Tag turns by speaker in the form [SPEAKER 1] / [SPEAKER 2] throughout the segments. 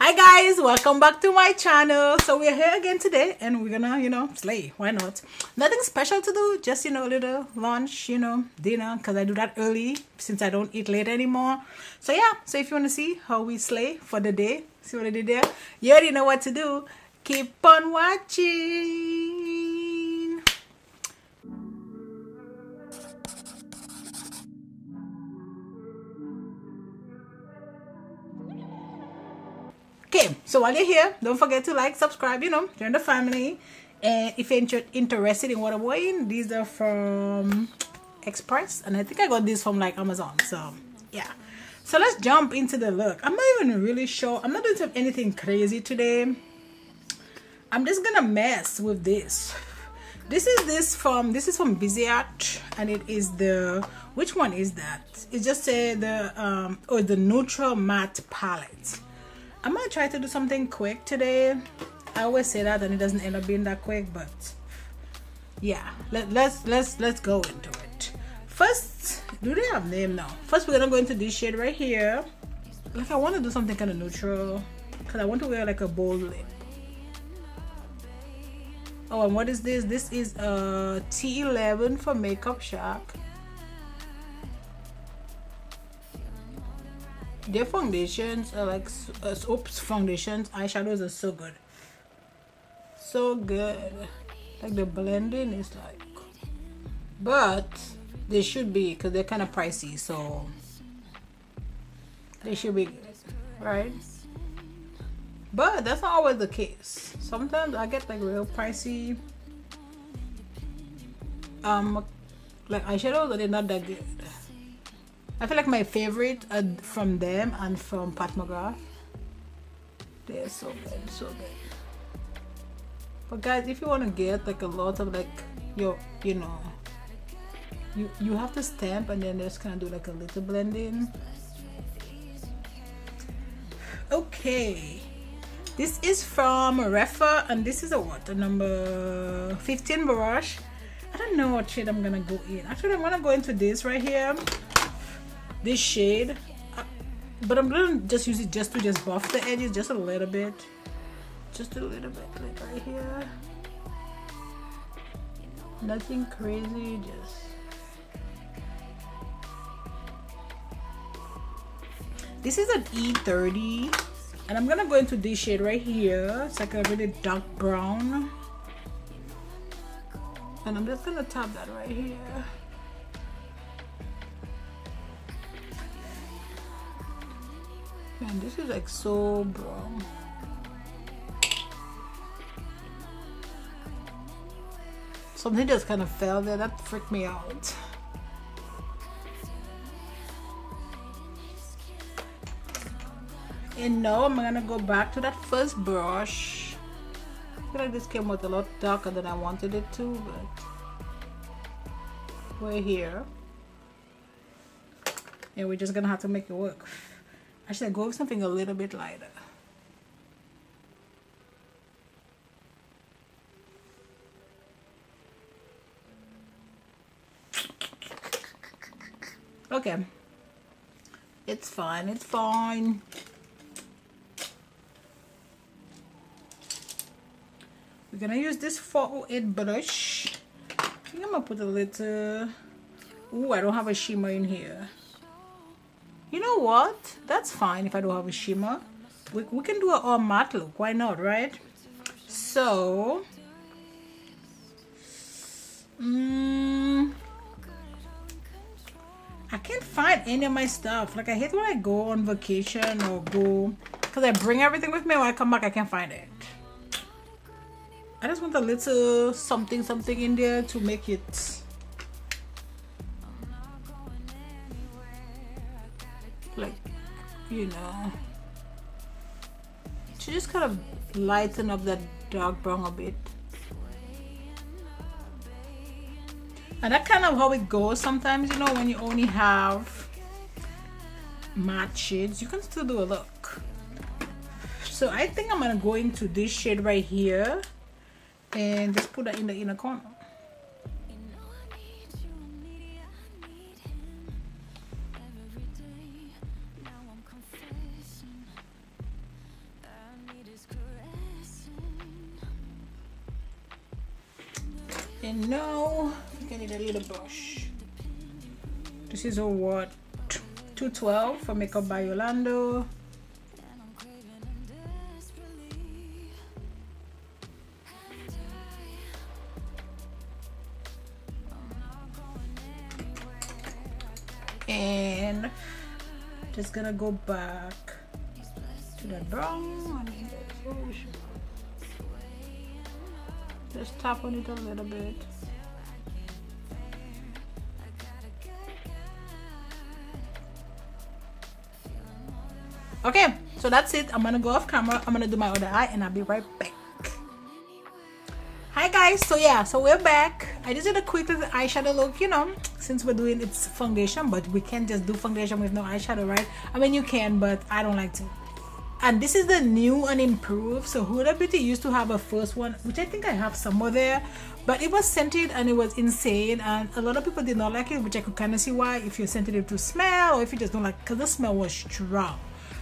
[SPEAKER 1] Hi guys, welcome back to my channel. So we're here again today and we're gonna slay. Why not? Nothing special to do, just a little lunch, dinner, because I do that early since I don't eat late anymore. So yeah, so if you want to see how we slay for the day, see what I did there, you already know what to do. Keep on watching. Okay, so while you're here, don't forget to like, subscribe, join the family. And if you're interested in what I'm wearing, these are from Express, and I think I got these from like Amazon. So yeah, so let's jump into the look. I'm not even really sure. I'm not doing anything crazy today. I'm just gonna mess with this. This is from Viseart, and it is the, which one is that? It just say the neutral matte palette. I'm gonna try to do something quick today. I always say that and it doesn't end up being that quick, but yeah, let's go into it. First, do they have name now? First, we're gonna go into this shade right here. Like, I want to do something kind of neutral because I want to wear like a bold lip. Oh, and what is this? This is a T11 for Makeup Shack. Their foundations are like foundations, eyeshadows are so good, so good. Like the blending is like, but they should be, because they're kind of pricey, so they should be good, right? But that's not always the case. Sometimes I get like real pricey like eyeshadows, but they're not that good. I feel like my favorite from them and from Pat McGrath, they're so good, so good. But guys, if you want to get like a lot of like you have to stamp and then just kind of do like a little blending. Okay, this is from Rephr, and this is a number 15 brush. I don't know what shade I'm gonna go in. Actually, I'm gonna go into this right here, this shade, but I'm gonna just use it to buff the edges just a little bit, like right here. Nothing crazy, just this is an E30, and I'm gonna go into this shade right here. It's like a really dark brown, and I'm just gonna tap that right here. And this is like so brown. Something just kind of fell there. That freaked me out. And now I'm gonna go back to that first brush. I feel like this came out a lot darker than I wanted it to, but we're here. And we're just gonna have to make it work. Actually, go with something a little bit lighter. Okay. It's fine, it's fine. We're gonna use this 408 brush. I think I'm gonna put a little... Ooh, I don't have a shimmer in here. You know what? That's fine if I don't have a shimmer. We can do an all matte look. Why not, right? So, I can't find any of my stuff. Like, I hate when I go on vacation or go, because I bring everything with me. When I come back, I can't find it. I just want a little something in there to make it like, to just kind of lighten up that dark brown a bit. And that's kind of how it goes sometimes, when you only have matte shades, you can still do a look. So I think I'm gonna go into this shade right here and just put that in the inner corner. And now I think I need a little brush. This is a what? 212 for Makeup by Yolondo. And just gonna go back to that brown. Just tap on it a little bit. Okay, so that's it. I'm gonna go off camera. I'm gonna do my other eye and I'll be right back. Hi guys, so yeah, so we're back. I just did a quick little eyeshadow look, you know, since we're doing it's foundation, but we can't just do foundation with no eyeshadow, right? I mean, you can, but I don't like to. And this is the new and improved. So Huda Beauty used to have a first one, which I think I have somewhere there, but it was scented and it was insane, and a lot of people did not like it, which I could kind of see why, if you're sensitive to smell or if you just don't like, because the smell was strong.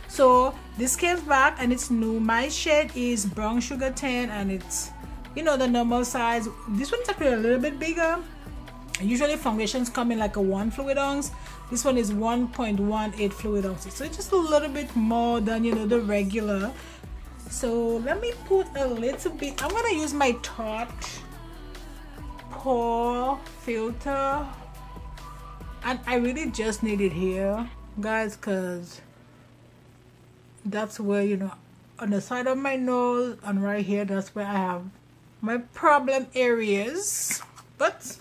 [SPEAKER 1] So this came back and it's new. My shade is brown sugar tan and it's, you know, the normal size. This one's actually a little bit bigger. Usually foundations come in like a 1 fluid ounce. This one is 1.18 fluid ounces, so it's just a little bit more than, you know, the regular. So let me put a little bit. I'm gonna use my Tarte pore filter, and I really just need it here, guys, because that's where, you know, on the side of my nose and right here, that's where I have my problem areas. But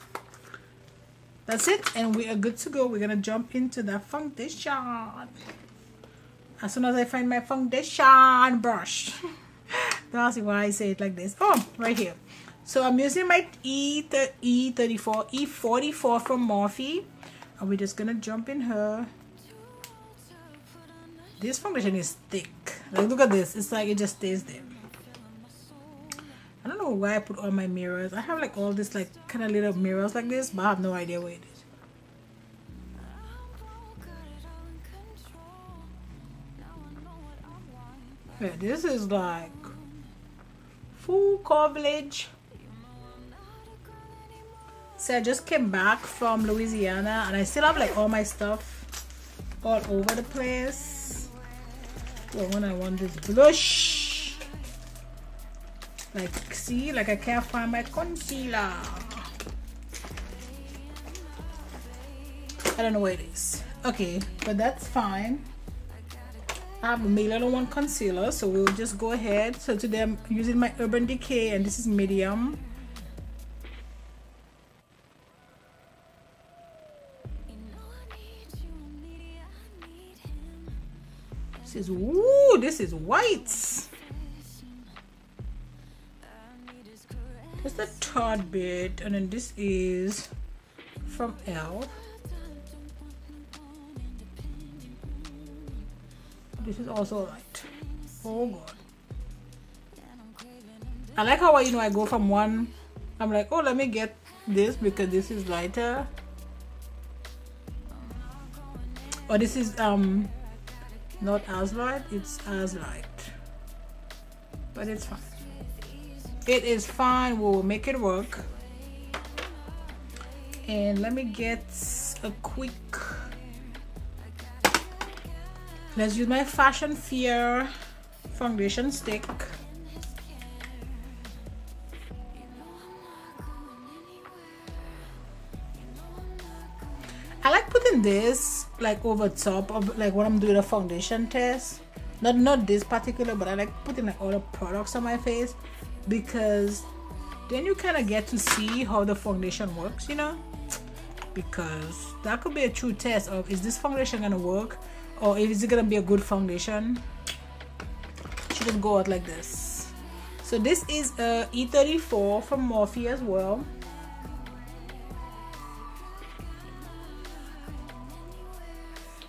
[SPEAKER 1] that's it, and we are good to go. We're gonna jump into that foundation as soon as I find my foundation brush. That's why I say it like this. Oh, right here. So I'm using my E44 from Morphe, and we're just gonna jump in her. This foundation is thick. Like, look at this. It's like it just stays there. I don't know why I put all my mirrors. I have like all this like kind of little mirrors like this, but I have no idea where it is. Yeah, this is like full coverage. So I just came back from Louisiana and I still have like all my stuff all over the place. Well, when I want this blush, like, see, like I can't find my concealer. I don't know where it is. Okay, but that's fine. I have a Milieu concealer, so we'll just go ahead. So today I'm using my Urban Decay, and this is medium. This is, ooh, this is white. Just a tad bit, and then this is from e.l.f. This is also light. Oh god, I like how, you know, I go from one, I'm like, oh, let me get this because this is lighter, or this is not as light, it's as light, but it's fine. It is fine. We'll make it work. And let me get a quick, let's use my Fashion Fear foundation stick. I like putting this like over top of like when I'm doing a foundation test. Not this particular, but I like putting like all the products on my face, because then you kind of get to see how the foundation works, you know, because that could be a true test of, is this foundation gonna work, or is it gonna be a good foundation. Shouldn't go out like this. So this is a E34 from Morphe as well.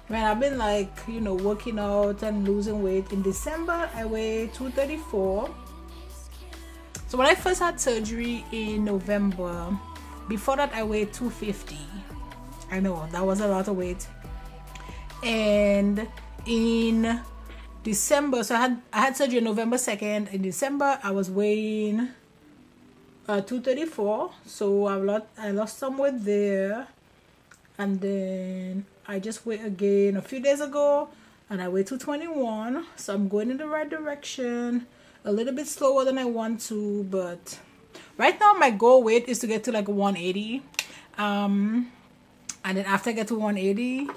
[SPEAKER 1] Man, I've been like, you know, working out and losing weight. In December I weighed 234. So when I first had surgery in November, before that I weighed 250. I know that was a lot of weight. And in December, so I had surgery on November 2nd. In December I was weighing 234. So I lost some weight there, and then I just weighed again a few days ago, and I weighed 221. So I'm going in the right direction. A little bit slower than I want to, but right now my goal weight is to get to like 180. And then after I get to 180,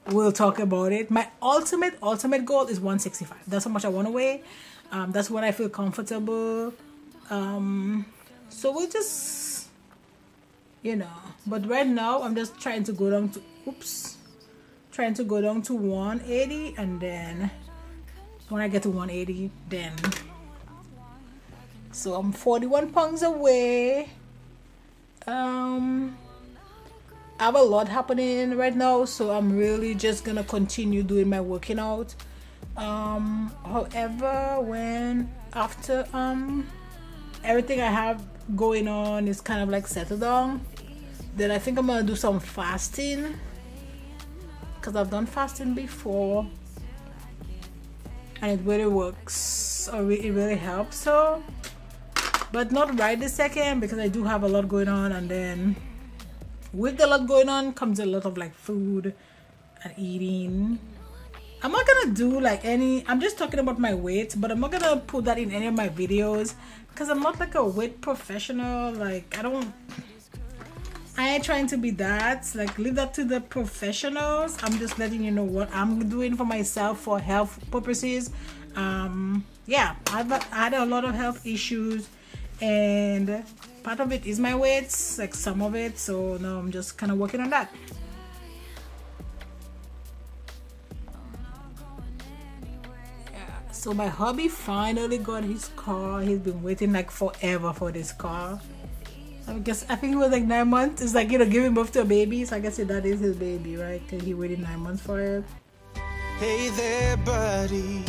[SPEAKER 1] we'll talk about it. My ultimate goal is 165. That's how much I want to weigh. That's when I feel comfortable. So we'll just, you know, but right now I'm just trying to go down to, trying to go down to 180, and then when I get to 180, then, so I'm 41 pounds away. I have a lot happening right now, so I'm really just gonna continue doing my working out. However, when after everything I have going on is kind of like settled down, then I think I'm gonna do some fasting, because I've done fasting before and it really works, or it really helps. So, but not right this second, because I do have a lot going on, and then with a lot going on comes a lot of like food and eating. I'm not gonna do like any, I'm just talking about my weight, but I'm not gonna put that in any of my videos, because I'm not like a weight professional. Like I ain't trying to be that. Like, leave that to the professionals. I'm just letting you know what I'm doing for myself for health purposes. Yeah, I had a lot of health issues, and part of it is my weights, like some of it. So now I'm just kind of working on that. So my hubby finally got his car. He's been waiting like forever for this car. I think it was like 9 months. It's like, you know, giving birth to a baby. So I guess that is his baby, right? Because he waited 9 months for it.
[SPEAKER 2] Hey there, buddy.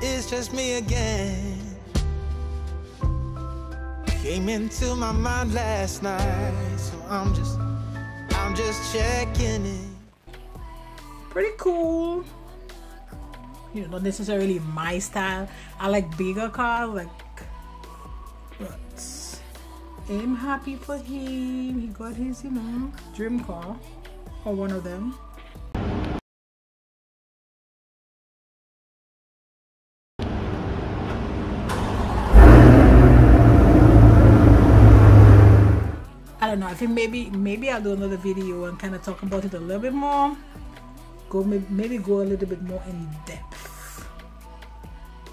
[SPEAKER 2] It's just me again. Came into my mind last night, so I'm just checking in.
[SPEAKER 1] Pretty cool. You know, not necessarily my style. I like bigger cars, like, but I'm happy for him. He got his, you know, dream car, or one of them. I don't know, I think maybe I'll do another video and kind of talk about it a little bit more. Maybe go a little bit more in depth.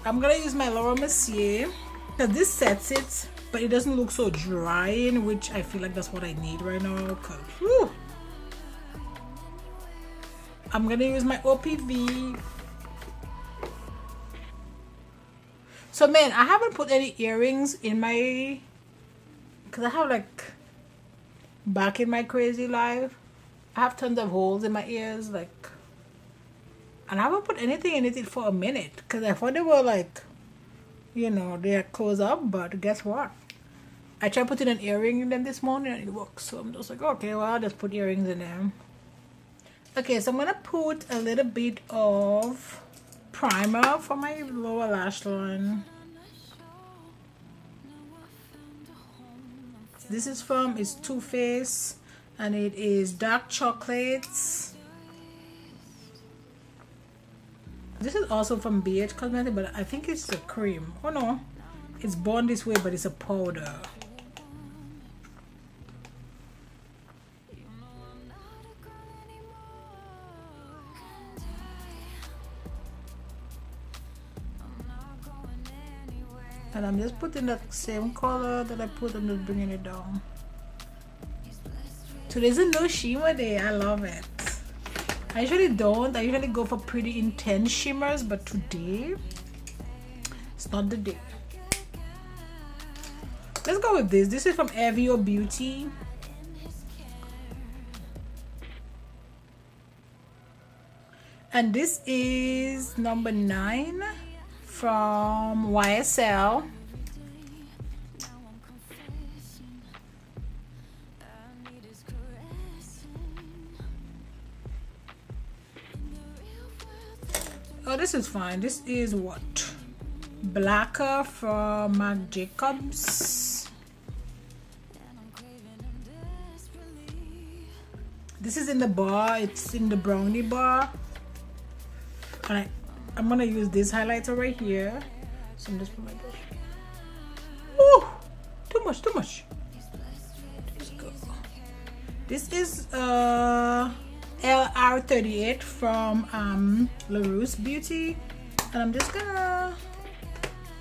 [SPEAKER 1] I'm gonna use my Laura Mercier, because this sets it, but it doesn't look so drying, which I feel like that's what I need right now. Cause whew, I'm gonna use my OPV. So man, I haven't put any earrings in my, because I have like, back in my crazy life, I have tons of holes in my ears, like, and I haven't put anything in it for a minute, because I thought they were like, you know, they're closed up. But guess what, I tried putting an earring in them this morning and it works. So I'm just like, okay, well, I'll just put earrings in them. Okay, so I'm gonna put a little bit of primer for my lower lash line. This is from, it's Too Faced, and it is dark chocolates. This is also from BH Cosmetics, but I think it's a cream. Oh no, it's Born This Way, but it's a powder. And I'm just putting that same color that I put, I'm just bringing it down. Today's a no shimmer day. I love it. I usually don't. I usually go for pretty intense shimmers, but today it's not the day. Let's go with this. This is from HudaBeauty. And this is number 9 from YSL. Oh, this is fine. This is what? Blacker from Marc Jacobs. This is in the bar. It's in the brownie bar. And I'm gonna use this highlighter right here. So I'm just put my brush. Ooh, too much. Just go. This is LR38 from Ruce Beauty, and I'm just gonna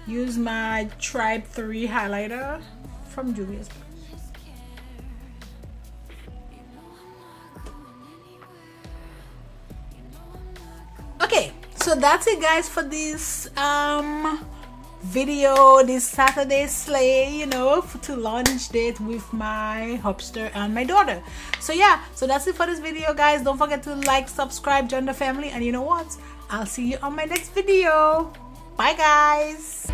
[SPEAKER 1] use my Tribe 3 highlighter from Juvia's. Okay, so that's it guys for this video, this Saturday slay, you know, to launch date with my hubster and my daughter. So yeah, so that's it for this video guys. Don't forget to like, subscribe, join the family, and you know what, I'll see you on my next video. Bye guys.